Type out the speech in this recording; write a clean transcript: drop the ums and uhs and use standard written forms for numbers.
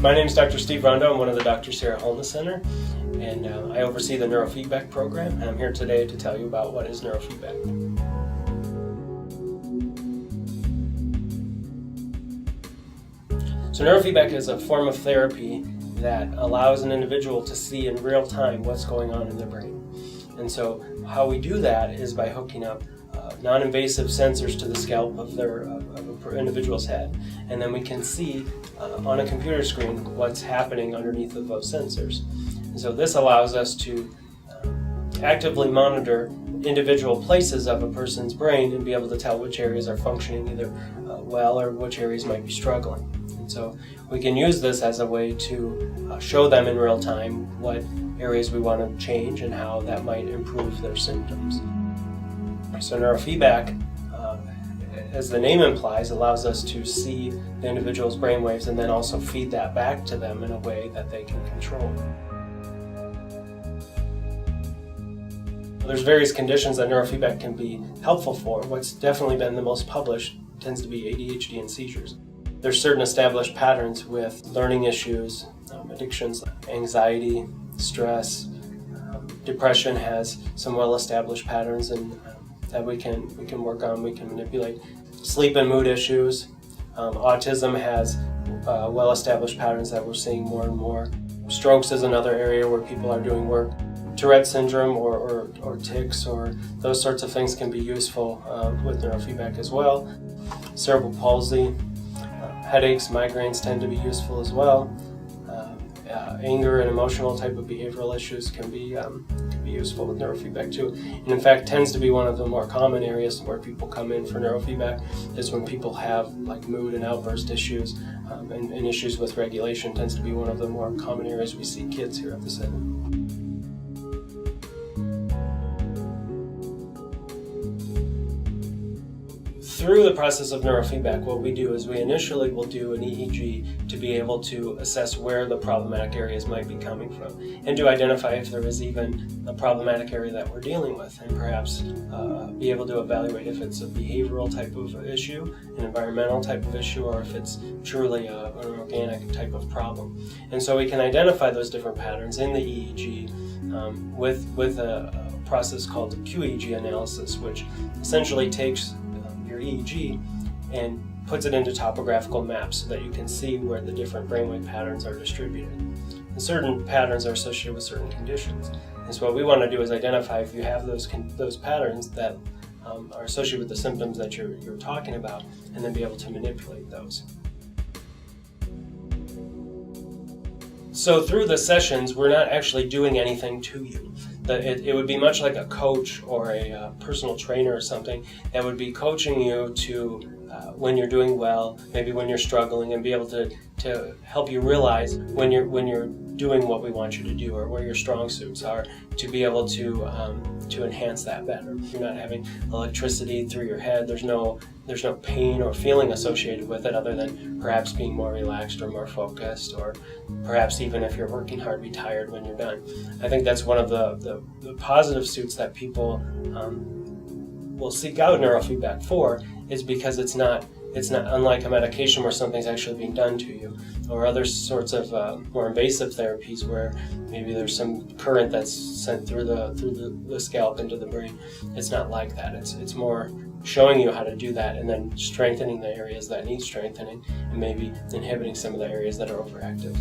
My name is Dr. Steve Rondeau. I'm one of the doctors here at Wholeness Center, and I oversee the Neurofeedback program, and I'm here today to tell you about what is neurofeedback. So neurofeedback is a form of therapy that allows an individual to see in real time what's going on in their brain. And so how we do that is by hooking up non-invasive sensors to the scalp of an individual's head, and then we can see on a computer screen what's happening underneath of those sensors. And so this allows us to actively monitor individual places of a person's brain and be able to tell which areas are functioning either well or which areas might be struggling. And so we can use this as a way to show them in real time what areas we want to change and how that might improve their symptoms. So neurofeedback, as the name implies, allows us to see the individual's brainwaves and then also feed that back to them in a way that they can control. There's various conditions that neurofeedback can be helpful for. What's definitely been the most published tends to be ADHD and seizures. There's certain established patterns with learning issues, addictions, anxiety, stress. Depression has some well-established patterns and that we can work on, we can manipulate. Sleep and mood issues. Autism has well-established patterns that we're seeing more and more. Strokes is another area where people are doing work. Tourette syndrome or tics or those sorts of things can be useful with neurofeedback as well. Cerebral palsy, headaches, migraines tend to be useful as well. Anger and emotional type of behavioral issues can be useful with neurofeedback too. And in fact, tends to be one of the more common areas where people come in for neurofeedback is when people have like mood and outburst issues and issues with regulation tends to be one of the more common areas we see kids here at the center. Through the process of neurofeedback, what we do is we initially will do an EEG to be able to assess where the problematic areas might be coming from and to identify if there is even a problematic area that we're dealing with and perhaps be able to evaluate if it's a behavioral type of issue, an environmental type of issue, or if it's truly an organic type of problem. And so we can identify those different patterns in the EEG with a process called QEEG analysis, which essentially takes EEG and puts it into topographical maps so that you can see where the different brainwave patterns are distributed. And certain patterns are associated with certain conditions. And so what we want to do is identify if you have those patterns that are associated with the symptoms that you're talking about and then be able to manipulate those. So through the sessions, we're not actually doing anything to you. It would be much like a coach or a personal trainer or something that would be coaching you to when you're doing well, maybe when you're struggling, and be able to help you realize when you're doing what we want you to do or where your strong suits are to be able to enhance that better. You're not having electricity through your head. There's no pain or feeling associated with it other than perhaps being more relaxed or more focused, or perhaps even if you're working hard, be tired when you're done. I think that's one of the positive suits that people will seek out neurofeedback for, is because it's not unlike a medication where something's actually being done to you, or other sorts of more invasive therapies where maybe there's some current that's sent through the scalp into the brain. It's not like that. It's more showing you how to do that and then strengthening the areas that need strengthening and maybe inhibiting some of the areas that are overactive.